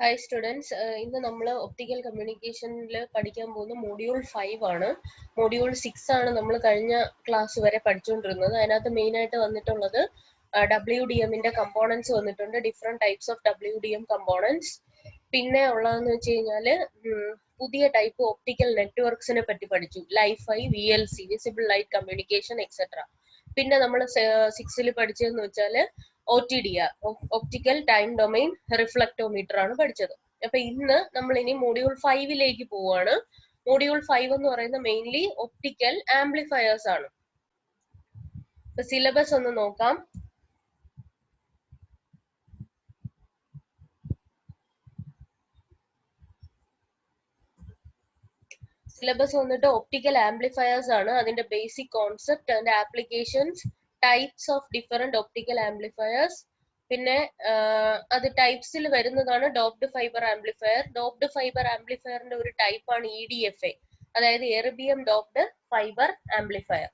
Hi students, ഇന്ന് നമ്മൾ optical കമ്മ്യൂണിക്കേഷനിൽ പഠിക്കാൻ പോകുന്ന മൊഡ്യൂൾ 5 ആണ്. മൊഡ്യൂൾ 6 ആണ് നമ്മൾ കഴിഞ്ഞ ക്ലാസ് വരെ പഠിച്ചുകൊണ്ടിരുന്നത്. അതിനകത്ത് മെയിൻ ആയിട്ട് വന്നിട്ടുള്ളത് WDMന്റെ കമ്പോണൻസ് വന്നിട്ടുണ്ട്, different types of WDM components. പിന്നെ ഉള്ളതെന്ന് വെച്ച് കഴിഞ്ഞാൽ പുതിയ ടൈപ്പ് ഒപ്റ്റിക്കൽ നെറ്റ്വർക്സിനെ പറ്റി പഠിച്ചു, Li-Fi, VLC, visible light communication etcetera. പിന്നെ നമ്മൾ 6ൽ പഠിച്ചതെന്ന് വെച്ചാൽ OTDR, ഒപ്റ്റിക്കൽ ടൈം ഡൊമൈൻ റിഫ്ലക്ടോമീറ്റർ ആണ് പഠിച്ചത്. അപ്പൊ ഇന്ന് നമ്മൾ ഇനി മൊഡ്യൂൾ 5ലേക്ക് പോവാണ്. മൊഡ്യൂൾ 5 എന്ന് പറയുന്നത് മെയിൻലി ഒപ്റ്റിക്കൽ ആംപ്ലിഫയേഴ്സ് ആണ്. സിലബസ് ഒന്ന് നോക്കാം. സിലബസ് വന്നിട്ട് ഒപ്റ്റിക്കൽ ആംപ്ലിഫയേഴ്സ് ആണ്. അതിന്റെ ബേസിക് കോൺസെപ്റ്റ്, അതിന്റെ applications, types of different optical amplifiers. പിന്നെ അത് ടൈപ്സിൽ വരുന്നതാണ് doped fibre amplifier. Doped fibre ആംപ്ലിഫയറിന്റെ ഒരു ടൈപ്പ് ആണ് EDFA, അതായത് erbium doped fibre amplifier.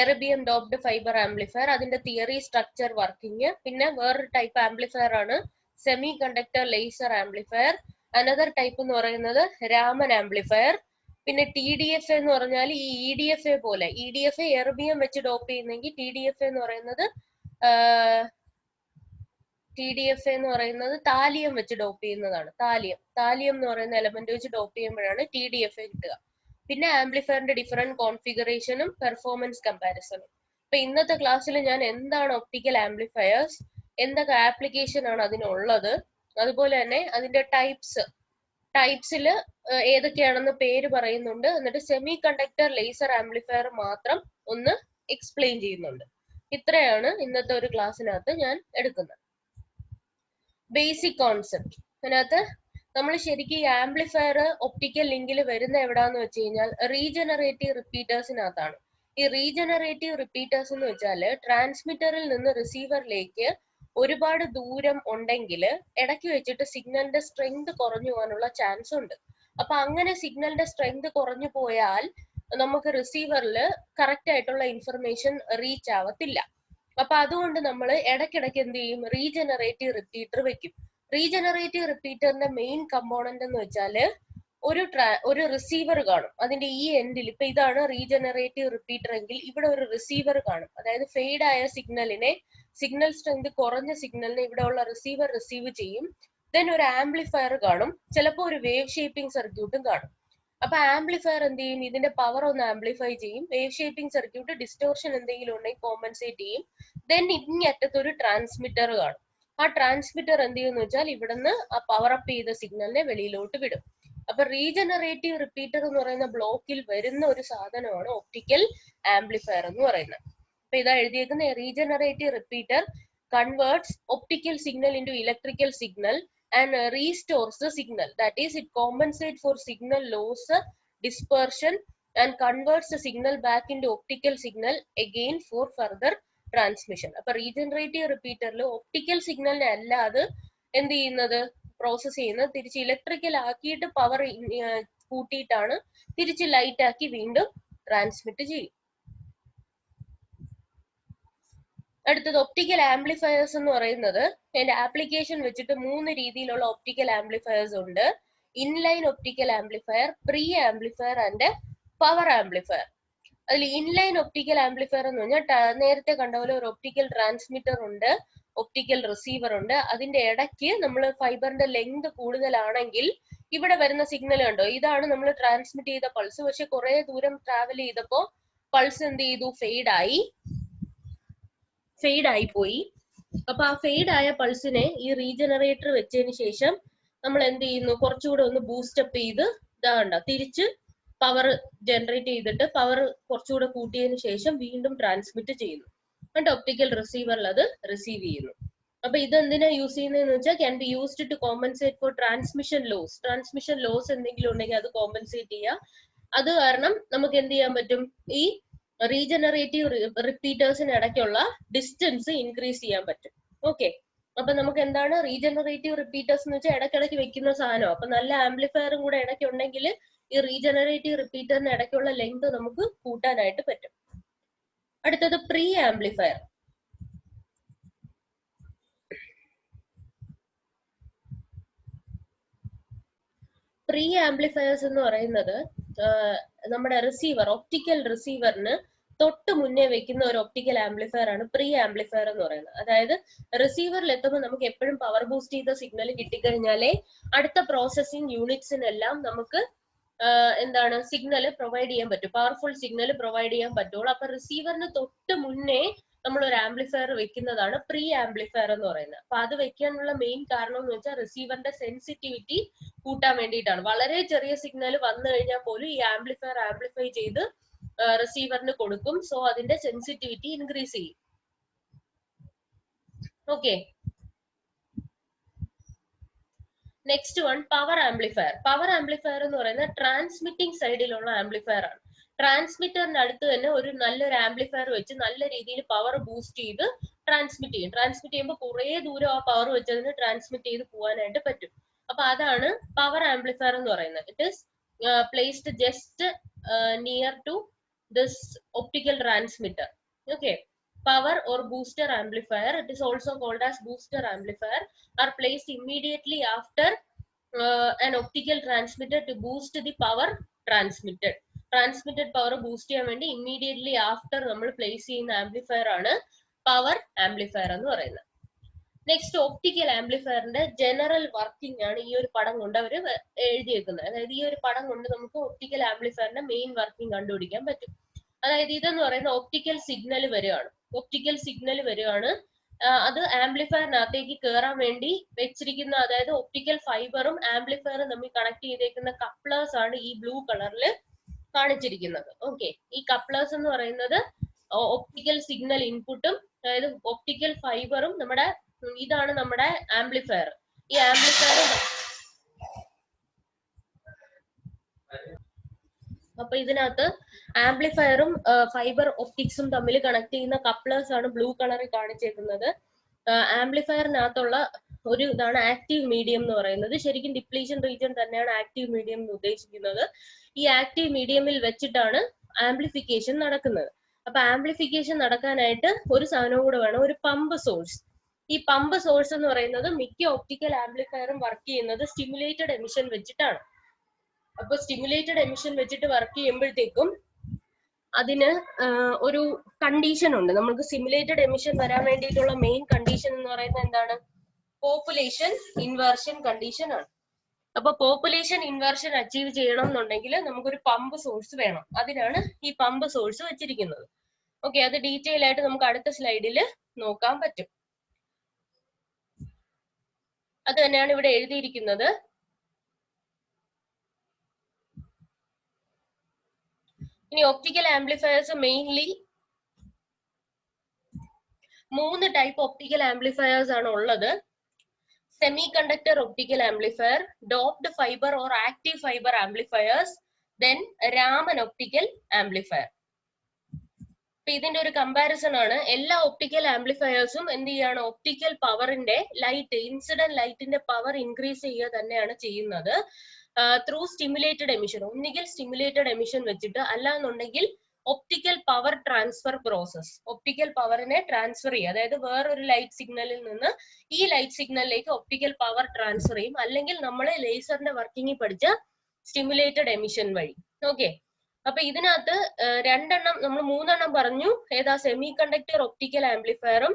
Erbium doped fibre amplifier, അതിന്റെ തിയറി, സ്ട്രക്ചർ, വർക്കിംഗ്. പിന്നെ വേറൊരു ടൈപ്പ് ആംപ്ലിഫയർ ആണ് semi conductor laser amplifier. Another type എന്ന് പറയുന്നത് രാമൻ ആംപ്ലിഫയർ. പിന്നെ TDFA എന്ന് പറഞ്ഞാൽ ഈ EDFA പോലെ, EDFA എർബിയം വെച്ച് ഡോപ്പ് ചെയ്യുന്നെങ്കിൽ TDFA എന്ന് പറയുന്നത് താലിയം വെച്ച് ഡോപ്പ് ചെയ്യുന്നതാണ്. താലിയം എന്ന് പറയുന്ന എലമെന്റ് വെച്ച് ഡോപ്പ് ചെയ്യുമ്പോഴാണ് TDFA കിട്ടുക. പിന്നെ ആംപ്ലിഫയറിന്റെ ഡിഫറെന്റ് കോൺഫിഗറേഷനും പെർഫോമൻസ് കമ്പാരിസണും. അപ്പൊ ഇന്നത്തെ ക്ലാസ്സിൽ ഞാൻ എന്താണ് ഒപ്റ്റിക്കൽ ആംപ്ലിഫയേഴ്സ്, എന്തൊക്കെ ആപ്ലിക്കേഷൻ ആണ് അതിനുള്ളത്, അതുപോലെ തന്നെ അതിന്റെ ടൈപ്സിൽ ഏതൊക്കെയാണെന്ന് പേര് പറയുന്നുണ്ട്. എന്നിട്ട് സെമി കണ്ടക്ടർ ലേസർ ആംപ്ലിഫയർ മാത്രം ഒന്ന് എക്സ്പ്ലെയിൻ ചെയ്യുന്നുണ്ട്. ഇത്രയാണ് ഇന്നത്തെ ഒരു ക്ലാസ്സിനകത്ത് ഞാൻ എടുക്കുന്നത്. Basic concept. അതിനകത്ത് നമ്മൾ ശരിക്കും ഈ ആംപ്ലിഫയർ ഒപ്റ്റിക്കൽ ലിങ്കിൽ വരുന്ന എവിടാന്ന് വെച്ച് കഴിഞ്ഞാൽ റീജനറേറ്റീവ് റിപ്പീറ്റേഴ്സിനകത്താണ്. ഈ റീജനറേറ്റീവ് റിപ്പീറ്റേഴ്സ് എന്ന് വെച്ചാൽ ട്രാൻസ്മിറ്ററിൽ നിന്ന് റിസീവറിലേക്ക് ഒരുപാട് ദൂരം ഉണ്ടെങ്കിൽ ഇടയ്ക്ക് വെച്ചിട്ട് സിഗ്നലിന്റെ സ്ട്രെങ്ത് കുറഞ്ഞു പോകാനുള്ള ചാൻസ് ഉണ്ട്. അപ്പൊ അങ്ങനെ സിഗ്നലിന്റെ സ്ട്രെങ്ത് കുറഞ്ഞു പോയാൽ നമുക്ക് റിസീവറിൽ കറക്റ്റ് ആയിട്ടുള്ള ഇൻഫർമേഷൻ റീച്ച് ആവത്തില്ല. അപ്പൊ അതുകൊണ്ട് നമ്മൾ ഇടയ്ക്കിടയ്ക്ക് എന്ത് ചെയ്യും, റീജനറേറ്റീവ് റിപ്പീറ്റർ വെക്കും. റീജനറേറ്റീവ് റിപ്പീറ്ററിന്റെ മെയിൻ കമ്പോണന്റ് എന്ന് വെച്ചാൽ ഒരു റിസീവർ കാണും. അതിന്റെ ഈ എൻഡിൽ, ഇപ്പൊ ഇതാണ് റീജനറേറ്റീവ് റിപ്പീറ്റർ എങ്കിൽ ഇവിടെ ഒരു റിസീവർ കാണും. അതായത് ഫെയ്ഡ് ആയ സിഗ്നൽ സ്ട്രെങ്ത് കുറഞ്ഞ സിഗ്നലിനെ ഇവിടെ ഉള്ള റിസീവർ റിസീവ് ചെയ്യും. ദെൻ ഒരു ആംപ്ലിഫയർ കാണും, ചിലപ്പോൾ ഒരു വേവ് ഷേപ്പിംഗ് സർക്യൂട്ടും കാണും. അപ്പൊ ആംപ്ലിഫയർ എന്ത് ചെയ്യും, ഇതിന്റെ പവർ ഒന്ന് ആംപ്ലിഫൈ ചെയ്യും. വേവ് ഷേപ്പിംഗ് സർക്യൂട്ട് ഡിസ്റ്റോർഷൻ എന്തെങ്കിലും ഉണ്ടെങ്കിൽ കോമ്പൻസേറ്റ് ചെയ്യും. ദെൻ ഇങ്ങറ്റത്ത് ഒരു ട്രാൻസ്മിറ്റർ കാണും. ആ ട്രാൻസ്മിറ്റർ എന്ത് ചെയ്യുമെന്ന് വെച്ചാൽ ഇവിടുന്ന് ആ പവർ അപ്പ് ചെയ്ത സിഗ്നലിനെ വെളിയിലോട്ട് വിടും. അപ്പൊ റീജനറേറ്റീവ് റിപ്പീറ്റർ എന്ന് പറയുന്ന ബ്ലോക്കിൽ വരുന്ന ഒരു സാധനമാണ് ഒപ്റ്റിക്കൽ ആംപ്ലിഫയർ എന്ന് പറയുന്നത്. അപ്പൊ ഇതാ എഴുതിയേക്കുന്ന regenerative repeater converts optical signal into electrical signal and restores the signal. That is, it compensates for signal loss, dispersion, and converts the signal back into optical signal again for further transmission. അപ്പൊ regenerative റിപ്പീറ്ററിൽ optical സിഗ്നലിനെ അല്ലാതെ എന്ത് ചെയ്യുന്നത്, process ചെയ്യുന്നത് തിരിച്ച് electrical ആക്കിയിട്ട് power കൂട്ടിയിട്ടാണ് തിരിച്ച് ലൈറ്റ് ആക്കി വീണ്ടും ട്രാൻസ്മിറ്റ് ചെയ്യും. അടുത്തത് ഒപ്റ്റിക്കൽ ആംപ്ലിഫയേഴ്സ് എന്ന് പറയുന്നത്, അതിന്റെ ആപ്ലിക്കേഷൻ വെച്ചിട്ട് 3 രീതിയിലുള്ള ഒപ്റ്റിക്കൽ ആംപ്ലിഫയേഴ്സ് ഉണ്ട്. Inline optical amplifier, pre amplifier and power amplifier. അതിൽ ഇൻലൈൻ ഒപ്റ്റിക്കൽ ആംപ്ലിഫയർ എന്ന് പറഞ്ഞാൽ നേരത്തെ കണ്ട പോലെ ഒരു ഒപ്റ്റിക്കൽ ട്രാൻസ്മിറ്റർ ഉണ്ട്, ഒപ്റ്റിക്കൽ റിസീവർ ഉണ്ട്. അതിന്റെ ഇടയ്ക്ക് നമ്മൾ ഫൈബറിന്റെ ലെങ്ത് കൂടുതലാണെങ്കിൽ ഇവിടെ വരുന്ന സിഗ്നൽ ഉണ്ടോ, ഇതാണ് നമ്മൾ ട്രാൻസ്മിറ്റ് ചെയ്ത പൾസ്. പക്ഷെ കുറെ ദൂരം ട്രാവൽ ചെയ്തപ്പോ പൾസ് എന്ത് ചെയ്തു, ഫെയ്ഡ് ആയി പോയി. അപ്പൊ ആ ഫെയ്ഡ് ആയ പൾസിനെ ഈ റീജനറേറ്റർ വെച്ചതിന് ശേഷം നമ്മൾ എന്ത് ചെയ്യുന്നു, കുറച്ചുകൂടെ ഒന്ന് ബൂസ്റ്റപ്പ് ചെയ്ത് ഇതാകണ്ട തിരിച്ച് പവർ ജനറേറ്റ് ചെയ്തിട്ട് പവർ കുറച്ചുകൂടെ കൂട്ടിയതിന് ശേഷം വീണ്ടും ട്രാൻസ്മിറ്റ് ചെയ്യുന്നു. എന്നിട്ട് ഒപ്റ്റിക്കൽ റിസീവറിൽ അത് റിസീവ് ചെയ്യുന്നു. അപ്പൊ ഇതെന്തിനാ യൂസ് ചെയ്യുന്നതെന്ന് വെച്ചാൽ can be used to compensate for transmission loss എന്തെങ്കിലും ഉണ്ടെങ്കിൽ അത് കോമ്പൻസേറ്റ് ചെയ്യാം. അത് കാരണം നമുക്ക് എന്ത് ചെയ്യാൻ പറ്റും, ഈ റീജനറേറ്റീവ് റിപ്പീറ്റേഴ്സിന് ഇടയ്ക്കുള്ള ഡിസ്റ്റൻസ് ഇൻക്രീസ് ചെയ്യാൻ പറ്റും. ഓക്കെ, അപ്പൊ നമുക്ക് എന്താണ് റീജനറേറ്റീവ് റിപ്പീറ്റേഴ്സ് എന്ന് വെച്ചാൽ ഇടയ്ക്കിടയ്ക്ക് വെക്കുന്ന സാധനം. അപ്പൊ നല്ല ആംപ്ലിഫയറും കൂടെ ഇടയ്ക്ക് ഉണ്ടെങ്കിൽ ഈ റീജനറേറ്റീവ് റിപ്പീറ്ററിന് ഇടയ്ക്കുള്ള ലെങ്ത് നമുക്ക് കൂട്ടാനായിട്ട് പറ്റും. അടുത്തത് പ്രീ ആംപ്ലിഫയർ. പ്രീ ആംപ്ലിഫയേഴ്സ് എന്ന് പറയുന്നത് നമ്മുടെ റിസീവർ, ഒപ്റ്റിക്കൽ റിസീവറിന് തൊട്ട് മുന്നേ വെക്കുന്ന ഒരു ഒപ്റ്റിക്കൽ ആംപ്ലിഫയർ ആണ് പ്രീ ആംപ്ലിഫയർ എന്ന് പറയുന്നത്. അതായത് റിസീവറിൽ എത്തുമ്പോൾ നമുക്ക് എപ്പോഴും പവർ ബൂസ്റ്റ് ചെയ്ത സിഗ്നൽ കിട്ടിക്കഴിഞ്ഞാലേ അടുത്ത പ്രോസസ്സിംഗ് യൂണിറ്റ്സിനെല്ലാം നമുക്ക് എന്താണ് സിഗ്നൽ പ്രൊവൈഡ് ചെയ്യാൻ പറ്റും, പവർഫുൾ സിഗ്നൽ പ്രൊവൈഡ് ചെയ്യാൻ പറ്റുള്ളൂ. അപ്പൊ റിസീവറിന് തൊട്ട് മുന്നേ നമ്മൾ ഒരു ആംപ്ലിഫയർ വെക്കുന്നതാണ് പ്രീ ആംപ്ലിഫയർ എന്ന് പറയുന്നത്. അപ്പൊ അത് വെക്കാനുള്ള മെയിൻ കാരണം എന്ന് വെച്ചാൽ റിസീവറിന്റെ സെൻസിറ്റിവിറ്റി കൂട്ടാൻ വേണ്ടിയിട്ടാണ്. വളരെ ചെറിയ സിഗ്നൽ വന്നു കഴിഞ്ഞാൽ പോലും ഈ ആംപ്ലിഫയർ ആംപ്ലിഫൈ ചെയ്ത് റിസീവറിന് കൊടുക്കും. സോ അതിന്റെ സെൻസിറ്റിവിറ്റി ഇൻക്രീസ് ചെയ്യും. Okay, next one power amplifier. Power amplifier എന്ന് പറയുന്നത് ട്രാൻസ്മിറ്റിംഗ് സൈഡിലുള്ള ആംപ്ലിഫയർ ആണ്. ട്രാൻസ്മിറ്ററിന്റെ അടുത്ത് തന്നെ ഒരു നല്ലൊരു ആംപ്ലിഫയർ വെച്ച് നല്ല രീതിയിൽ പവർ ബൂസ്റ്റ് ചെയ്ത് ട്രാൻസ്മിറ്റ് ചെയ്യും. ട്രാൻസ്മിറ്റ് ചെയ്യുമ്പോൾ കുറേ ദൂരം ആ പവർ വെച്ചതിന് ട്രാൻസ്മിറ്റ് ചെയ്ത് പോകാനായിട്ട് പറ്റും. അപ്പൊ അതാണ് പവർ ആംപ്ലിഫയർ എന്ന് പറയുന്നത്. It is placed just near to this optical transmitter. Okay, power or booster amplifier, it is also called as booster amplifier, are placed immediately after an optical transmitter to boost the power transmitted. Transmitted power boost ചെയ്യാൻ വേണ്ടി immediately after നമ്മൾ place ചെയ്യുന്ന amplifier ആണ് power amplifier എന്ന് പറയുന്നത്. Next optical ആംപ്ലിഫയറിന്റെ general working ആണ് ഈ ഒരു പടം കൊണ്ട് അവർ എഴുതിയേക്കുന്നത്. അതായത് ഈ ഒരു പടം കൊണ്ട് നമുക്ക് ഒപ്റ്റിക്കൽ ആംപ്ലിഫയറിന്റെ മെയിൻ വർക്കിംഗ് കണ്ടുപിടിക്കാൻ പറ്റും. അതായത് ഇതെന്ന് പറയുന്ന ഒപ്റ്റിക്കൽ സിഗ്നൽ വരികയാണ്. ഒപ്റ്റിക്കൽ സിഗ്നൽ വരികയാണ്, അത് ആംപ്ലിഫയറിനകത്തേക്ക് കയറാൻ വേണ്ടി വെച്ചിരിക്കുന്ന, അതായത് ഒപ്റ്റിക്കൽ ഫൈബറും ആംപ്ലിഫയറും തമ്മിൽ കണക്ട് ചെയ്തേക്കുന്ന കപ്ലേഴ്സ് ആണ് ഈ ബ്ലൂ കളറിൽ കാണിച്ചിരിക്കുന്നത്. ഓക്കെ, ഈ കപ്ലേഴ്സ് എന്ന് പറയുന്നത് ഒപ്റ്റിക്കൽ സിഗ്നൽ ഇൻപുട്ടും, അതായത് ഒപ്റ്റിക്കൽ ഫൈബറും നമ്മുടെ ഇതാണ് നമ്മുടെ ആംപ്ലിഫയർ. ഈ ആംപ്ലിഫയർ അപ്പൊ ഇതിനകത്ത് ആംപ്ലിഫയറും ഫൈബർ ഒപ്റ്റിക്സും തമ്മിൽ കണക്ട് ചെയ്യുന്ന കപ്ലേഴ്സ് ആണ് ബ്ലൂ കളറിൽ കാണിച്ചേക്കുന്നത്. ആംപ്ലിഫയറിനകത്തുള്ള ഒരു ഇതാണ് ആക്റ്റീവ് മീഡിയം എന്ന് പറയുന്നത്. ശരിക്കും ഡിപ്ലീഷൻ റീജിയൻ തന്നെയാണ് ആക്റ്റീവ് മീഡിയം എന്ന് ഉദ്ദേശിക്കുന്നത്. ഈ ആക്റ്റീവ് മീഡിയമിൽ വെച്ചിട്ടാണ് ആംപ്ലിഫിക്കേഷൻ നടക്കുന്നത്. അപ്പൊ ആംപ്ലിഫിക്കേഷൻ നടക്കാനായിട്ട് ഒരു സാധനവും കൂടെ വേണം, ഒരു പമ്പ് സോഴ്സ്. ഈ പമ്പ് സോഴ്സ് എന്ന് പറയുന്നത് മിക്ക ഒപ്റ്റിക്കൽ ആംപ്ലിഫയറും വർക്ക് ചെയ്യുന്നത് സ്റ്റിമുലേറ്റഡ് എമിഷൻ വെച്ചിട്ടാണ്. അപ്പൊ സ്റ്റിമുലേറ്റഡ് എമിഷൻ വെച്ചിട്ട് വർക്ക് ചെയ്യുമ്പോഴത്തേക്കും അതിന് ഒരു കണ്ടീഷൻ ഉണ്ട്. നമുക്ക് സ്റ്റിമുലേറ്റഡ് എമിഷൻ വരാൻ വേണ്ടിയിട്ടുള്ള മെയിൻ കണ്ടീഷൻ എന്ന് പറയുന്നത് എന്താണ്? പോപ്പുലേഷൻ ഇൻവേർഷൻ കണ്ടീഷൻ ആണ്. അപ്പൊ പോപ്പുലേഷൻ ഇൻവേർഷൻ അച്ചീവ് ചെയ്യണം എന്നുണ്ടെങ്കിൽ നമുക്കൊരു പമ്പ് സോഴ്സ് വേണം. അതിനാണ് ഈ പമ്പ് സോഴ്സ് വെച്ചിരിക്കുന്നത്. ഓക്കെ, അത് ഡീറ്റെയിൽ ആയിട്ട് നമുക്ക് അടുത്ത സ്ലൈഡിൽ നോക്കാൻ പറ്റും. അത് തന്നെയാണ് ഇവിടെ എഴുതിയിരിക്കുന്നത്. ഇനി optical amplifiers mainly 3 type optical amplifiers ആണ് ഉള്ളത്. Semi conductor optical amplifier, doped fibre or active fibre amplifiers, then Raman optical amplifier. അപ്പൊ ഇതിന്റെ ഒരു കമ്പാരിസൺ ആണ്. എല്ലാ ഒപ്റ്റിക്കൽ ആംപ്ലിഫയേഴ്സും എന്ത് ചെയ്യാണ്? ഒപ്റ്റിക്കൽ പവറിന്റെ ലൈറ്റ്, ഇൻസിഡന്റ് ലൈറ്റിന്റെ പവർ ഇൻക്രീസ് ചെയ്യുക തന്നെയാണ് ചെയ്യുന്നത് ത്രൂ സ്റ്റിമുലേറ്റഡ് എമിഷൻ. ഒന്നുകിൽ സ്റ്റിമുലേറ്റഡ് എമിഷൻ വെച്ചിട്ട്, അല്ലാന്നുണ്ടെങ്കിൽ optical power transfer process. Optical പവറിനെ ട്രാൻസ്ഫർ ചെയ്യുക, അതായത് വേറൊരു ലൈറ്റ് സിഗ്നലിൽ നിന്ന് ഈ ലൈറ്റ് സിഗ്നലിലേക്ക് ഒപ്റ്റിക്കൽ പവർ ട്രാൻസ്ഫർ ചെയ്യും. അല്ലെങ്കിൽ നമ്മൾ ലേസറിന്റെ വർക്കിംഗ് പഠിച്ച സ്റ്റിമുലേറ്റഡ് എമിഷൻ വഴി. ഓക്കെ, അപ്പൊ ഇതിനകത്ത് നമ്മൾ 3 പറഞ്ഞു. ഏതാ? സെമി കണ്ടക്ടർ ഒപ്റ്റിക്കൽ ആംപ്ലിഫയറും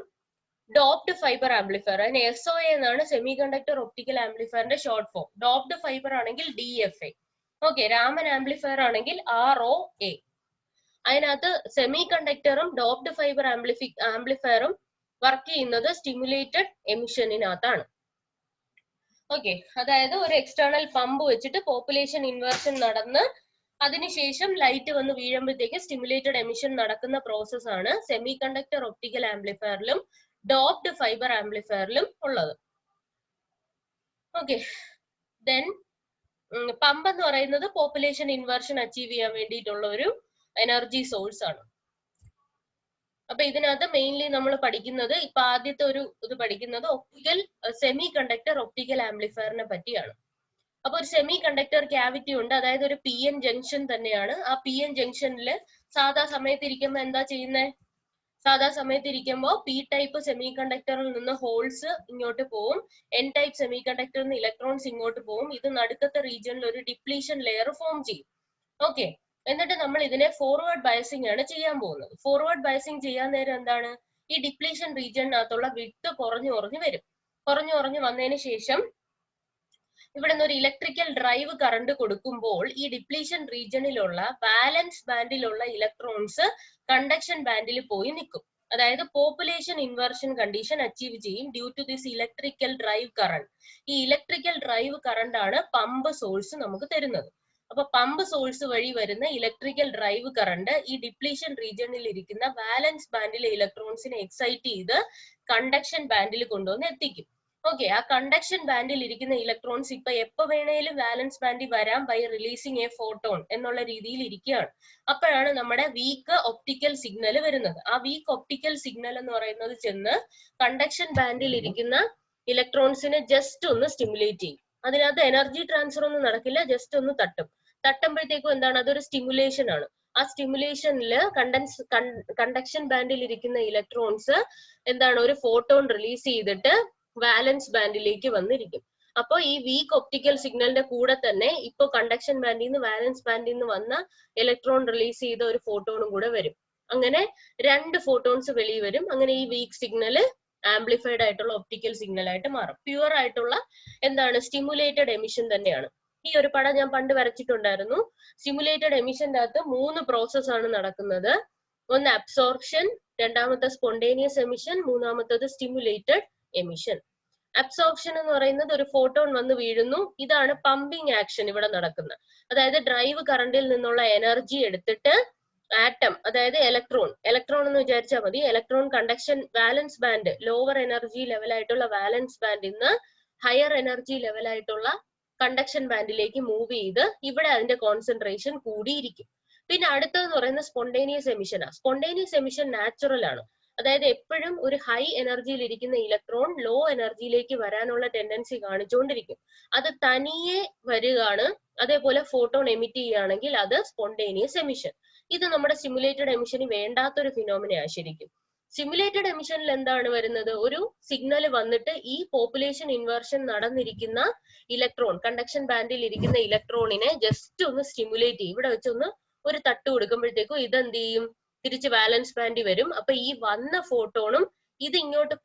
ഡോപ്ഡ് ഫൈബർ ആംപ്ലിഫയർ. അതിന് SOA എന്നാണ് സെമി കണ്ടക്ടർ ഒപ്റ്റിക്കൽ ആംപ്ലിഫയറിന്റെ ഷോർട്ട് ഫോം. ഡോപ്ഡ് ഫൈബർ ആണെങ്കിൽ DFA. ഓക്കെ, രാമൻ ആംപ്ലിഫയർ ആണെങ്കിൽ ROA. അതിനകത്ത് സെമി കണ്ടക്ടറും ഡോപ്ഡ് ഫൈബർ ആംപ്ലിഫയറും വർക്ക് ചെയ്യുന്നത് സ്റ്റിമുലേറ്റഡ് എമിഷനകത്താണ്. ഓക്കെ, അതായത് ഒരു എക്സ്റ്റേണൽ പമ്പ് വെച്ചിട്ട് പോപ്പുലേഷൻ ഇൻവേർഷൻ നടന്ന് അതിനുശേഷം ലൈറ്റ് വന്ന് വീഴുമ്പോഴത്തേക്ക് സ്റ്റിമുലേറ്റഡ് എമിഷൻ നടക്കുന്ന പ്രോസസ് ആണ് സെമി കണ്ടക്ടർ ഒപ്റ്റിക്കൽ ആംപ്ലിഫയറിലും ഡോപ്ഡ് ഫൈബർ ആംപ്ലിഫയറിലും ഉള്ളത്. ഓക്കെ, ദെൻ പമ്പ് എന്ന് പറയുന്നത് പോപ്പുലേഷൻ ഇൻവേർഷൻ അച്ചീവ് ചെയ്യാൻ വേണ്ടിയിട്ടുള്ള ഒരു എനർജി സോഴ്സ് ആണ്. അപ്പൊ ഇതിനകത്ത് മെയിൻലി നമ്മൾ പഠിക്കുന്നത്, ഇപ്പൊ ആദ്യത്തെ ഒരു ഇത് പഠിക്കുന്നത് ഒപ്റ്റിക്കൽ സെമി കണ്ടക്ടർ ഒപ്റ്റിക്കൽ ആംപ്ലിഫയറിനെ പറ്റിയാണ്. അപ്പൊ ഒരു സെമി കണ്ടക്ടർ ക്യാവിറ്റി ഉണ്ട്, അതായത് ഒരു PN ജംഗ്ഷൻ തന്നെയാണ്. ആ PN ജംഗ്ഷനിൽ സാധാ സമയത്ത് ഇരിക്കുമ്പോൾ എന്താ ചെയ്യുന്നത്? സാധാ സമയത്ത് ഇരിക്കുമ്പോൾ പി ടൈപ്പ് സെമി കണ്ടക്ടറിൽ നിന്ന് ഹോൾസ് ഇങ്ങോട്ട് പോവും, എൻ ടൈപ്പ് സെമി കണ്ടക്ടറിൽ നിന്ന് ഇലക്ട്രോൺസ് ഇങ്ങോട്ട് പോവും. ഇത് നടുക്കത്തെ റീജിയനിൽ ഒരു ഡിപ്ലീഷൻ ലെയർ ഫോം ചെയ്യും. ഓക്കെ, എന്നിട്ട് നമ്മൾ ഇതിനെ ഫോർവേഡ് ബയസിംഗ് ആണ് ചെയ്യാൻ പോകുന്നത്. ഫോർവേഡ് ബയസിംഗ് ചെയ്യാൻ നേരം എന്താണ്, ഈ ഡിപ്ലീഷൻ റീജിയനകത്തുള്ള വിഡ്ത് കുറഞ്ഞു വരും. കുറഞ്ഞു വന്നതിന് ശേഷം ഇവിടെ നിന്ന് ഒരു ഇലക്ട്രിക്കൽ ഡ്രൈവ് കറണ്ട് കൊടുക്കുമ്പോൾ ഈ ഡിപ്ലീഷൻ റീജിയനിലുള്ള ബാലൻസ് ബാൻഡിലുള്ള ഇലക്ട്രോൺസ് കണ്ടക്ഷൻ ബാൻഡിൽ പോയി നിൽക്കും. അതായത് പോപ്പുലേഷൻ ഇൻവേർഷൻ കണ്ടീഷൻ അച്ചീവ് ചെയ്യും due to this electrical drive current. ഈ ഇലക്ട്രിക്കൽ ഡ്രൈവ് കറണ്ട് ആണ് പമ്പ് സോഴ്സ് നമുക്ക് തരുന്നത്. അപ്പൊ പമ്പ് സോഴ്സ് വഴി വരുന്ന ഇലക്ട്രിക്കൽ ഡ്രൈവ് കറണ്ട് ഈ ഡിപ്ലീഷൻ റീജിയനിൽ ഇരിക്കുന്ന ബാലൻസ് ബാൻഡിലെ ഇലക്ട്രോൺസിനെ എക്സൈറ്റ് ചെയ്ത് കണ്ടക്ഷൻ ബാൻഡിൽ കൊണ്ടുവന്ന് എത്തിക്കും. ഓക്കെ, ആ കണ്ടക്ഷൻ ബാൻഡിൽ ഇരിക്കുന്ന ഇലക്ട്രോൺസ് ഇപ്പൊ എപ്പോ വേണേലും വാലൻസ് ബാൻഡിൽ വരാം ബൈ റിലീസിങ് എ ഫോട്ടോൺ എന്നുള്ള രീതിയിൽ ഇരിക്കുകയാണ്. അപ്പോഴാണ് നമ്മുടെ വീക്ക് ഒപ്റ്റിക്കൽ സിഗ്നൽ വരുന്നത്. ആ വീക്ക് ഒപ്റ്റിക്കൽ സിഗ്നൽ എന്ന് പറയുന്നത് ചെന്ന് കണ്ടക്ഷൻ ബാൻഡിൽ ഇരിക്കുന്ന ഇലക്ട്രോൺസിനെ ജസ്റ്റ് ഒന്ന് സ്റ്റിമുലേറ്റ് ചെയ്യും. അതിനകത്ത് എനർജി ട്രാൻസ്ഫർ ഒന്നും നടക്കില്ല, ജസ്റ്റ് ഒന്ന് തട്ടുമ്പോഴത്തേക്കും എന്താണ്, അതൊരു സ്റ്റിമുലേഷൻ ആണ്. ആ സ്റ്റിമുലേഷനിൽ കണ്ടക്ഷൻ ബാൻഡിൽ ഇരിക്കുന്ന ഇലക്ട്രോൺസ് എന്താണ്, ഒരു ഫോട്ടോൺ റിലീസ് ചെയ്തിട്ട് വാലൻസ് ബാൻഡിലേക്ക് വന്നിരിക്കും. അപ്പോൾ ഈ വീക്ക് ഒപ്റ്റിക്കൽ സിഗ്നലിന്റെ കൂടെ തന്നെ ഇപ്പൊ കണ്ടക്ഷൻ ബാൻഡിൽ നിന്ന് വാലൻസ് ബാൻഡിൽ നിന്ന് വന്ന ഇലക്ട്രോൺ റിലീസ് ചെയ്ത ഒരു ഫോട്ടോണും കൂടെ വരും. അങ്ങനെ 2 ഫോട്ടോൺസ് വെളിയിൽ വരും. അങ്ങനെ ഈ വീക്ക് സിഗ്നല് ആംപ്ലിഫൈഡ് ആയിട്ടുള്ള ഒപ്റ്റിക്കൽ സിഗ്നൽ ആയിട്ട് മാറും. പ്യുവർ ആയിട്ടുള്ള എന്താണ്, സ്റ്റിമുലേറ്റഡ് എമിഷൻ തന്നെയാണ്. ഈ ഒരു പടം ഞാൻ പണ്ട് വരച്ചിട്ടുണ്ടായിരുന്നു. സ്റ്റിമുലേറ്റഡ് എമിഷന്റെ അകത്ത് 3 പ്രോസസ് ആണ് നടക്കുന്നത്. ഒന്ന് അബ്സോർപ്ഷൻ, രണ്ടാമത്തെ സ്പോണ്ടേനിയസ് എമിഷൻ, മൂന്നാമത്തത് സ്റ്റിമുലേറ്റഡ് എമിഷൻ. അബ്സോർപ്ഷൻ എന്ന് പറയുന്നത് ഒരു ഫോട്ടോൺ വന്ന് വീഴുന്നു. ഇതാണ് പമ്പിങ് ആക്ഷൻ ഇവിടെ നടക്കുന്നത്. അതായത് ഡ്രൈവ് കറണ്ടിൽ നിന്നുള്ള എനർജി എടുത്തിട്ട് ആറ്റം, അതായത് ഇലക്ട്രോൺ എന്ന് വിചാരിച്ചാൽ മതി. Electron conduction valence band, lower energy ലെവലായിട്ടുള്ള വാലൻസ് ബാൻഡിൽ നിന്ന് ഹയർ എനർജി ലെവലായിട്ടുള്ള കണ്ടക്ഷൻ ബാൻഡിലേക്ക് മൂവ് ചെയ്ത് ഇവിടെ അതിന്റെ കോൺസെൻട്രേഷൻ കൂടിയിരിക്കും. പിന്നെ അടുത്തതെന്ന് പറയുന്നത് സ്പോണ്ടേനിയസ് എമിഷൻ ആണ്. സ്പോണ്ടേനിയസ് എമിഷൻ നാച്ചുറൽ ആണ്. അതായത് എപ്പോഴും ഒരു ഹൈ എനർജിയിൽ ഇരിക്കുന്ന ഇലക്ട്രോൺ ലോ എനർജിയിലേക്ക് വരാനുള്ള ടെൻഡൻസി കാണിച്ചുകൊണ്ടിരിക്കും. അത് തനിയെ വരികയാണ്. അതേപോലെ ഫോട്ടോൺ എമിറ്റ് ചെയ്യുകയാണെങ്കിൽ അത് സ്പോണ്ടേനിയസ് എമിഷൻ. ഇത് നമ്മുടെ സ്റ്റിമുലേറ്റഡ് എമിഷന് വേണ്ടാത്തൊരു ഫിനോമിനയാണ് ശരിക്കും. സ്റ്റിമുലേറ്റഡ് എമിഷനിൽ എന്താണ് വരുന്നത്, ഒരു സിഗ്നൽ വന്നിട്ട് ഈ പോപ്പുലേഷൻ ഇൻവേർഷൻ നടന്നിരിക്കുന്ന ഇലക്ട്രോൺ, കണ്ടക്ഷൻ ബാൻഡിൽ ഇരിക്കുന്ന ഇലക്ട്രോണിനെ ജസ്റ്റ് ഒന്ന് സ്റ്റിമുലേറ്റ് ചെയ്യും. ഇവിടെ വെച്ചൊന്ന് ഒരു തട്ട് കൊടുക്കുമ്പോഴത്തേക്കും ഇതെന്ത് ചെയ്യും, തിരിച്ച് വാലൻസ് ബാൻഡിൽ വരും. അപ്പൊ ഈ വന്ന ഫോട്ടോണും ഇത് ഇങ്ങോട്ട്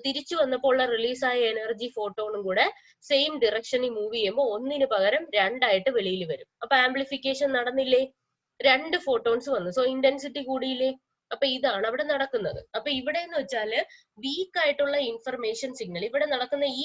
തിരിച്ചു വന്നപ്പോൾ ഉള്ള റിലീസായ എനർജി ഫോട്ടോണും കൂടെ സെയിം ഡിറക്ഷനിൽ മൂവ് ചെയ്യുമ്പോൾ ഒന്നിന് പകരം 2 ആയിട്ട് വെളിയിൽ വരും. അപ്പൊ ആംപ്ലിഫിക്കേഷൻ നടന്നില്ലേ, 2 ഫോട്ടോൺസ് വന്നു. സോ ഇന്റൻസിറ്റി കൂടിയില്ലേ. അപ്പൊ ഇതാണ് അവിടെ നടക്കുന്നത്. അപ്പൊ ഇവിടെ എന്ന് വെച്ചാല് വീക്ക് ആയിട്ടുള്ള ഇൻഫർമേഷൻ സിഗ്നൽ, ഇവിടെ നടക്കുന്ന ഈ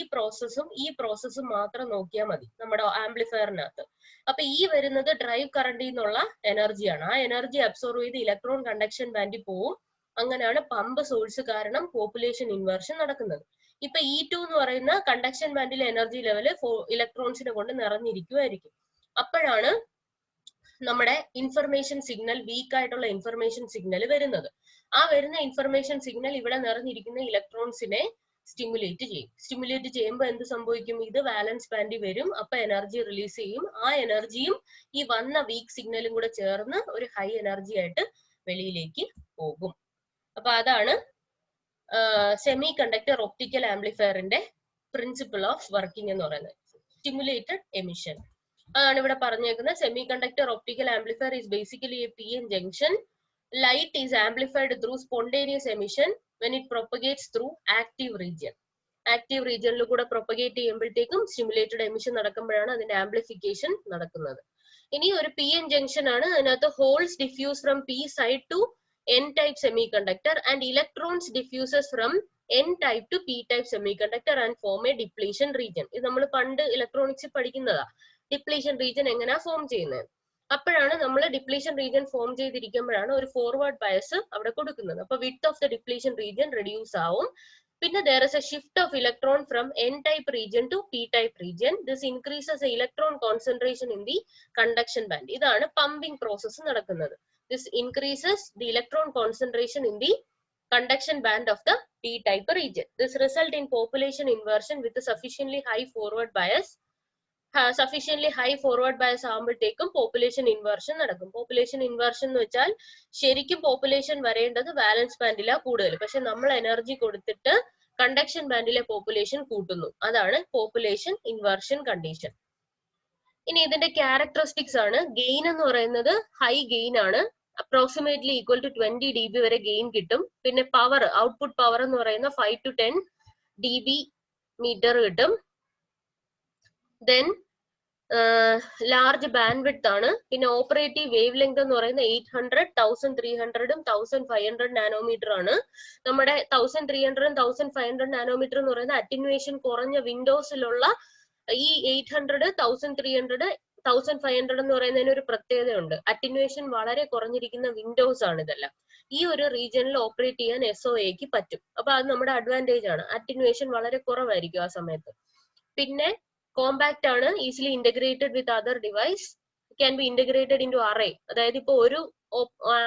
പ്രോസസ്സും മാത്രം നോക്കിയാൽ മതി നമ്മുടെ ആംപ്ലിഫയറിനകത്ത്. അപ്പൊ ഈ വരുന്നത് ഡ്രൈവ് കറണ്ടിൽ നിന്നുള്ള എനർജിയാണ്. ആ എനർജി അബ്സോർവ് ചെയ്ത് ഇലക്ട്രോൺ കണ്ടക്ഷൻ ബാൻഡിൽ പോവും. അങ്ങനെയാണ് പമ്പ് സോഴ്സ് കാരണം പോപ്പുലേഷൻ ഇൻവേർഷൻ നടക്കുന്നത്. ഇപ്പൊ E2 എന്ന് പറയുന്ന കണ്ടക്ഷൻ ബാൻഡിലെ എനർജി ലെവല് ഇലക്ട്രോൺസിനെ കൊണ്ട് നിറഞ്ഞിരിക്കുമായിരിക്കും. അപ്പോഴാണ് നമ്മുടെ ഇൻഫർമേഷൻ സിഗ്നൽ, വീക്ക് ആയിട്ടുള്ള ഇൻഫർമേഷൻ സിഗ്നൽ വരുന്നത്. ആ വരുന്ന ഇൻഫർമേഷൻ സിഗ്നൽ ഇവിടെ നിറഞ്ഞിരിക്കുന്ന ഇലക്ട്രോൺസിനെ സ്റ്റിമുലേറ്റ് ചെയ്യും. സ്റ്റിമുലേറ്റ് ചെയ്യുമ്പോൾ എന്ത് സംഭവിക്കും, ഇത് വാലൻസ് ബാൻഡിൽ വരും. അപ്പൊ എനർജി റിലീസ് ചെയ്യും. ആ എനർജിയും ഈ വന്ന വീക്ക് സിഗ്നലും കൂടെ ചേർന്ന് ഒരു ഹൈ എനർജി ആയിട്ട് വെളിയിലേക്ക് പോകും. അപ്പൊ അതാണ് സെമി കണ്ടക്ടർ ഒപ്റ്റിക്കൽ ആംപ്ലിഫയറിന്റെ പ്രിൻസിപ്പിൾ ഓഫ് വർക്കിംഗ് എന്ന് പറയുന്നത്, സ്റ്റിമുലേറ്റഡ് എമിഷൻ. അതാണ് ഇവിടെ പറഞ്ഞേക്കുന്നത്. Semi conductor optical amplifier is basically A PN junction. Light is amplified through spontaneous emission when it propagates through active region. Active റീജിയനിൽ കൂടെ പ്രൊപ്പഗേറ്റ് ചെയ്യുമ്പോഴത്തേക്കും stimulated emission നടക്കുമ്പോഴാണ് അതിന്റെ ആംപ്ലിഫിക്കേഷൻ നടക്കുന്നത്. ഇനി ഒരു PN ജംഗ്ഷൻ ആണ്. അതിനകത്ത് holes diffuse from P side to N type semiconductor and electrons diffuses from N type to P type semiconductor and form a depletion region. ഇത് നമ്മൾ പണ്ട് ഇലക്ട്രോണിക്സിൽ പഠിക്കുന്നതാ, ഡിപ്ലീഷൻ റീജിയൻ എങ്ങനെയാ ഫോം ചെയ്യുന്നത്. അപ്പോഴാണ് നമ്മൾ ഡിപ്ലീഷൻ റീജിയൻ ഫോം ചെയ്തിരിക്കുമ്പോഴാണ് ഒരു ഫോർവേഡ് ബയസ് അവിടെ കൊടുക്കുന്നത്. അപ്പൊ width of the depletion region reduce ആവും. പിന്നെ there is a shift of electron from N type region to P type region. This increases the electron concentration in the conduction band. ഇതാണ് pumping process നടക്കുന്നത്. This increases the electron concentration in the conduction band of the P type region. This result in population inversion with a sufficiently high forward bias sufficiently high forward bias ആകുമ്പോഴത്തേക്കും population inversion നടക്കും. Population inversion എന്ന് വെച്ചാൽ ശരിക്കും population വരേണ്ടത് വാലൻസ് ബാൻഡിലാ കൂടുതൽ, പക്ഷെ നമ്മൾ energy കൊടുത്തിട്ട് കണ്ടക്ഷൻ ബാൻഡിലെ പോപ്പുലേഷൻ കൂട്ടുന്നു. അതാണ് പോപ്പുലേഷൻ ഇൻവേർഷൻ കണ്ടീഷൻ. ഇനി ഇതിന്റെ ക്യാരക്ടറിസ്റ്റിക്സ് ആണ്. ഗെയിൻ എന്ന് പറയുന്നത് ഹൈ ഗെയിൻ ആണ്, അപ്രോക്സിമേറ്റ്ലി ഈക്വൽ ടു 20 dB വരെ ഗെയിൻ കിട്ടും. പിന്നെ പവർ, ഔട്ട്പുട്ട് പവർ എന്ന് പറയുന്ന 5 to 10 dB മീറ്റർ കിട്ടും. ദെൻ ലാർജ് ബാൻഡ് വിഡ്ത്ത് ആണ്. പിന്നെ ഓപ്പറേറ്റീവ് വേവ് ലെങ്ത് എന്ന് പറയുന്നത് 800, 1300 1500 നാനോമീറ്റർ ആണ്. നമ്മുടെ 1300 1500 നാനോമീറ്റർ എന്ന് പറയുന്ന അറ്റിനുവേഷൻ കുറഞ്ഞ വിൻഡോസിലുള്ള ഈ 800 1300 1500 എന്ന് പറയുന്നതിന് ഒരു പ്രത്യേകതയുണ്ട്. അറ്റിനുവേഷൻ വളരെ കുറഞ്ഞിരിക്കുന്ന വിൻഡോസ് ആണ് ഇതെല്ലാം. ഈ ഒരു റീജിയനിൽ ഓപ്പറേറ്റ് ചെയ്യാൻ SOAക്ക് പറ്റും. അപ്പൊ അത് നമ്മുടെ അഡ്വാൻറ്റേജ് ആണ്. അറ്റിനുവേഷൻ വളരെ കുറവായിരിക്കും ആ സമയത്ത്. പിന്നെ കോമ്പാക്ട് ആണ്, easily integrated with other device, can be integrated into array. അതായത് ഇപ്പൊ ഒരു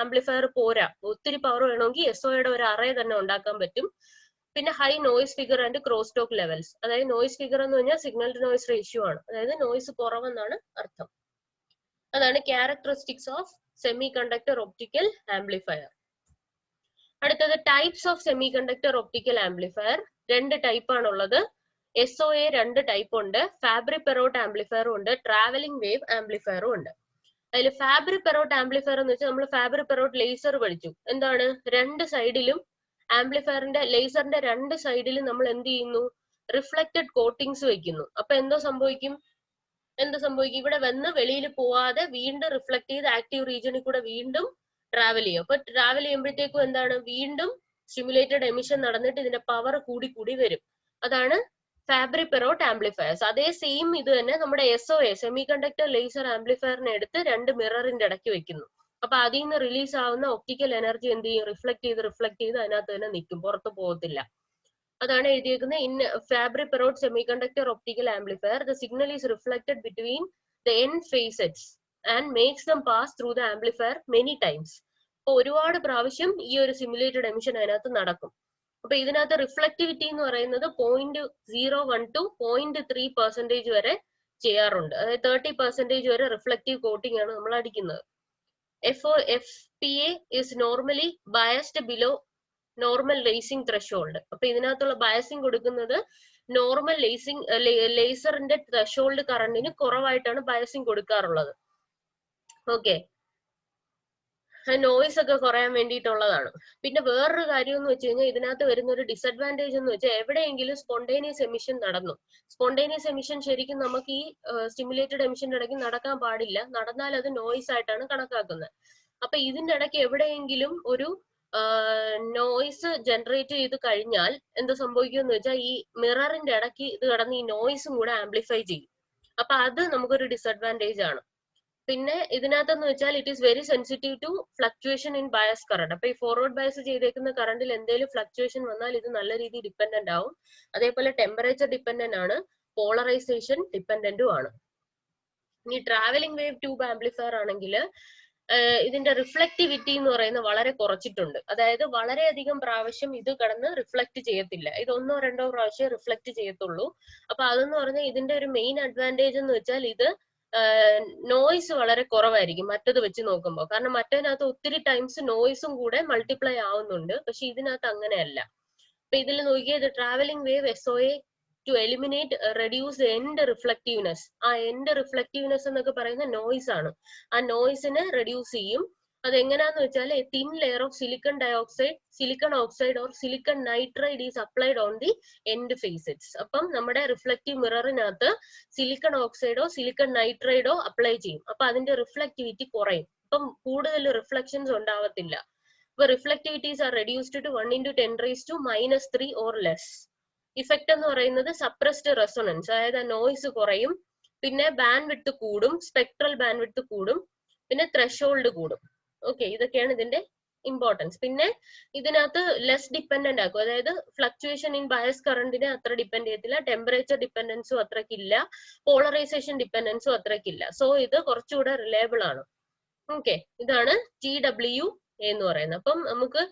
ആംപ്ലിഫയർ പോരാ, ഒത്തിരി പവർ വേണമെങ്കിൽ SOയുടെ ഒരു അറേ തന്നെ ഉണ്ടാക്കാൻ പറ്റും. പിന്നെ high noise figure and cross talk levels. അതായത് നോയ്സ് ഫിഗർ എന്ന് പറഞ്ഞാൽ സിഗ്നൽ ടു നോയ്സ് റേഷ്യോ ആണ്, അതായത് നോയ്സ് കുറവെന്നാണ് അർത്ഥം. അതാണ് characteristics of semiconductor optical amplifier. അടുത്തത് types of semiconductor optical amplifier. രണ്ട് ടൈപ്പ് ആണുള്ളത്. SOA രണ്ട് ടൈപ്പ് ഉണ്ട്. ഫാബ്രിക് പെറോട്ട് ആംപ്ലിഫയറും ഉണ്ട്, ട്രാവലിംഗ് വേവ് ആംപ്ലിഫയറും ഉണ്ട്. അതിൽ ഫാബ്രിക് പെറോട്ട് ആംപ്ലിഫയർ എന്ന് വെച്ചാൽ നമ്മൾ ഫാബ്രിക് പെറോട്ട് ലേസർ പഠിച്ചു. എന്താണ്, രണ്ട് സൈഡിലും ആംപ്ലിഫയറിന്റെ ലേസറിന്റെ രണ്ട് സൈഡിലും നമ്മൾ എന്ത് ചെയ്യുന്നു, റിഫ്ലക്റ്റഡ് കോട്ടിങ്സ് വെക്കുന്നു. അപ്പൊ എന്ത് സംഭവിക്കും, ഇവിടെ വന്ന് വെളിയിൽ പോവാതെ വീണ്ടും റിഫ്ലക്ട് ചെയ്ത് ആക്റ്റീവ് റീജിയനിൽ കൂടെ വീണ്ടും ട്രാവൽ ചെയ്യും. അപ്പൊ ട്രാവൽ ചെയ്യുമ്പോഴത്തേക്കും എന്താണ്, വീണ്ടും സ്റ്റിമുലേറ്റഡ് എമിഷൻ നടന്നിട്ട് ഇതിന്റെ പവർ കൂടി കൂടി വരും. അതാണ് ഫാബ്രിക് പെറോട്ട് ആംപ്ലിഫയേഴ്സ്. അതേ സെയിം ഇത് തന്നെ നമ്മുടെ SOA സെമി കണ്ടക്ടർ ലേസർ ആംപ്ലിഫയറിനെ എടുത്ത് രണ്ട് മിററിന്റെ ഇടയ്ക്ക് വെക്കുന്നു. അപ്പൊ അതിൽ നിന്ന് റിലീസ് ആവുന്ന ഒപ്റ്റിക്കൽ എനർജി എന്ത് ചെയ്യും, റിഫ്ലക്ട് ചെയ്ത് അതിനകത്ത് തന്നെ നിൽക്കും, പുറത്ത് പോകത്തില്ല. അതാണ് എഴുതിയിരിക്കുന്നത്. In Fabry Perot semiconductor optical amplifier the signal is reflected between the end faces and makes them pass through the amplifier many times. അപ്പൊ ഒരുപാട് പ്രാവശ്യം ഈ ഒരു സിമുലേറ്റഡ് എമിഷൻ അതിനകത്ത് നടക്കും. അപ്പൊ ഇതിനകത്ത് റിഫ്ലക്ടിവിറ്റി എന്ന് പറയുന്നത് 0.01 to 0.3% വരെ ചെയ്യാറുണ്ട്. അതായത് 30% വരെ റിഫ്ലക്റ്റീവ് കോട്ടിംഗ് ആണ് നമ്മൾ അടിക്കുന്നത്. FPA is normally biased below normal lacing threshold. അപ്പൊ ഇതിനകത്തുള്ള ബയസിംഗ് കൊടുക്കുന്നത് നോർമൽ ലേസറിന്റെ ത്രെഷോൾഡ് കറണ്ടിന് കുറവായിട്ടാണ് ബയസിംഗ് കൊടുക്കാറുള്ളത്. ഓക്കെ, നോയ്സ് ഒക്കെ കുറയാൻ വേണ്ടിയിട്ടുള്ളതാണ്. പിന്നെ വേറൊരു കാര്യം എന്ന് വെച്ച് കഴിഞ്ഞാൽ ഇതിനകത്ത് വരുന്ന ഒരു ഡിസഡ്വാൻറ്റേജ് എന്ന് വെച്ചാൽ എവിടെയെങ്കിലും സ്പോണ്ടേനിയസ് എമിഷൻ നടന്നു, സ്പോണ്ടേനിയസ് എമിഷൻ ശരിക്കും നമുക്ക് ഈ സ്റ്റിമുലേറ്റഡ് എമിഷന്റെ ഇടയ്ക്ക് നടക്കാൻ പാടില്ല, നടന്നാൽ അത് നോയ്സ് ആയിട്ടാണ് കണക്കാക്കുന്നത്. അപ്പൊ ഇതിന്റെ ഇടയ്ക്ക് എവിടെയെങ്കിലും ഒരു നോയ്സ് ജനറേറ്റ് ചെയ്ത് കഴിഞ്ഞാൽ എന്ത് സംഭവിക്കുമെന്ന് വെച്ചാൽ ഈ മിററിന്റെ ഇടയ്ക്ക് ഇത് കിടന്ന് ഈ നോയ്സും കൂടെ ആംപ്ലിഫൈ ചെയ്യും. അപ്പൊ അത് നമുക്കൊരു ഡിസഡ്വാൻറ്റേജ് ആണ്. പിന്നെ ഇതിനകത്തെന്ന് വെച്ചാൽ it is very sensitive to fluctuation in bias current. അപ്പൊ ഈ ഫോർവേഡ് ബയസ് ചെയ്തേക്കുന്ന കറണ്ടിൽ എന്തെങ്കിലും ഫ്ലക്ച്വേഷൻ വന്നാൽ ഇത് നല്ല രീതിയിൽ ഡിപ്പെൻഡന്റ് ആവും. അതേപോലെ ടെമ്പറേച്ചർ ഡിപ്പെൻഡന്റ് ആണ്, പോളറൈസേഷൻ ഡിപ്പെൻഡന്റും ആണ്. ഇനി ട്രാവലിംഗ് വേവ് ട്യൂബ് ആംപ്ലിഫയർ ആണെങ്കിൽ ഇതിന്റെ റിഫ്ലക്ടിവിറ്റി എന്ന് പറയുന്നത് വളരെ കുറച്ചിട്ടുണ്ട്. അതായത് വളരെയധികം പ്രാവശ്യം ഇത് കടന്ന് റിഫ്ലക്ട് ചെയ്യത്തില്ല, ഇത് 1 or 2 പ്രാവശ്യം റിഫ്ലക്ട് ചെയ്യത്തുള്ളൂ. അപ്പൊ അതെന്ന് പറഞ്ഞാൽ ഇതിന്റെ ഒരു മെയിൻ അഡ്വാൻറ്റേജ് എന്ന് വെച്ചാൽ ഇത് നോയ്സ് വളരെ കുറവായിരിക്കും മറ്റത് വെച്ച് നോക്കുമ്പോൾ. കാരണം മറ്റതിനകത്ത് ഒത്തിരി ടൈംസ് നോയ്സും കൂടെ മൾട്ടിപ്ലൈ ആവുന്നുണ്ട്, പക്ഷെ ഇതിനകത്ത് അങ്ങനെയല്ല. അപ്പൊ ഇതിൽ നോക്കിയത് travelling wave SOA to eliminate reduce the end reflectiveness. ആ എൻഡ് റിഫ്ലക്റ്റീവ്നെസ് എന്നൊക്കെ പറയുന്ന നോയ്സ് ആണ്. ആ നോയ്സിനെ റെഡ്യൂസ് ചെയ്യും. അതെങ്ങനെയാന്ന് വെച്ചാൽ thin layer of silicon dioxide, silicon oxide or silicon nitride is applied on the end faces. അപ്പം നമ്മുടെ റിഫ്ലക്റ്റീവ് മിററിനകത്ത് സിലിക്കൺ ഓക്സൈഡോ സിലിക്കൺ നൈട്രൈഡോ അപ്ലൈ ചെയ്യും. അപ്പൊ അതിന്റെ റിഫ്ലക്ടിവിറ്റി കുറയും. അപ്പം കൂടുതൽ റിഫ്ലക്ഷൻസ് ഉണ്ടാവത്തില്ല. അപ്പൊ reflectivities are reduced to 1 × 10⁻³ or less. Effect എന്ന് പറയുന്നത് സപ്രസ്ഡ് റെസൊണൻസ്, അതായത് നോയ്സ് കുറയും, പിന്നെ ബാൻഡ് വിഡ്ത്ത് കൂടും, സ്പെക്ട്രൽ ബാൻഡ് വിഡ്ത്ത് കൂടും, പിന്നെ ത്രെഷോൾഡ് കൂടും. ഓക്കെ, ഇതൊക്കെയാണ് ഇതിന്റെ ഇമ്പോർട്ടൻസ്. പിന്നെ ഇതിനകത്ത് ലെസ് ഡിപ്പെൻഡന്റ് ആക്കും, അതായത് ഫ്ലക്ച്വേഷൻ ഇൻ ബയസ് കറണ്ടിനെ അത്ര ഡിപ്പെൻഡ് ചെയ്യത്തില്ല, ടെമ്പറേച്ചർ ഡിപ്പെൻഡൻസും അത്രക്കില്ല, പോളറൈസേഷൻ ഡിപ്പെൻഡൻസും അത്രക്കില്ല. സോ ഇത് കുറച്ചുകൂടെ റിലയബിൾ ആണ്. ഓക്കെ, ഇതാണ് TWA എന്ന് പറയുന്നത്. അപ്പം നമുക്ക്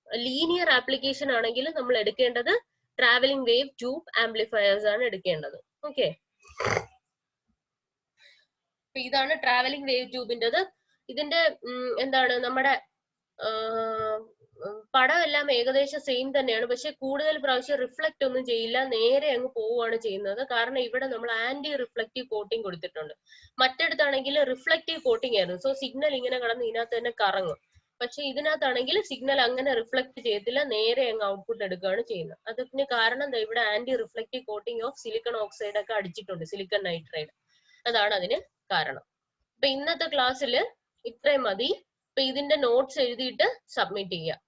ലീനിയർ ആപ്ലിക്കേഷൻ ആണെങ്കിൽ നമ്മൾ എടുക്കേണ്ടത് ട്രാവലിംഗ് വേവ് ട്യൂബ് ആംപ്ലിഫയേഴ്സ് ആണ് എടുക്കേണ്ടത്. ഓക്കെ, ഇതാണ് ട്രാവലിംഗ് വേവ് ട്യൂബിൻ്റെത്. ഇതിന്റെ എന്താണ് നമ്മുടെ പടം എല്ലാം ഏകദേശം സെയിം തന്നെയാണ്, പക്ഷെ കൂടുതൽ പ്രാവശ്യം റിഫ്ലക്ട് ഒന്നും ചെയ്യില്ല, നേരെ അങ്ങ് പോവുകയാണ് ചെയ്യുന്നത്. കാരണം ഇവിടെ നമ്മൾ ആന്റി റിഫ്ലക്റ്റീവ് കോട്ടിംഗ് കൊടുത്തിട്ടുണ്ട്. മറ്റടുത്താണെങ്കിൽ റിഫ്ലക്റ്റീവ് കോട്ടിംഗ് ആയിരുന്നു. സോ സിഗ്നൽ ഇങ്ങനെ കടന്ന് ഇതിനകത്ത് തന്നെ കറങ്ങും. പക്ഷെ ഇതിനകത്താണെങ്കിൽ സിഗ്നൽ അങ്ങനെ റിഫ്ലക്ട് ചെയ്യത്തില്ല, നേരെ അങ്ങ് ഔട്ട്പുട്ട് എടുക്കുകയാണ് ചെയ്യുന്നത്. അതിന് കാരണം ഇവിടെ anti reflective coating of silicon oxide ഒക്കെ അടിച്ചിട്ടുണ്ട്, സിലിക്കൺ നൈട്രൈഡ്. അതാണ് അതിന് കാരണം. അപ്പൊ ഇന്നത്തെ ക്ലാസ്സിൽ ഇത്രയും മതി. അപ്പൊ ഇതിന്റെ നോട്ട്സ് എഴുതിയിട്ട് സബ്മിറ്റ് ചെയ്യുക.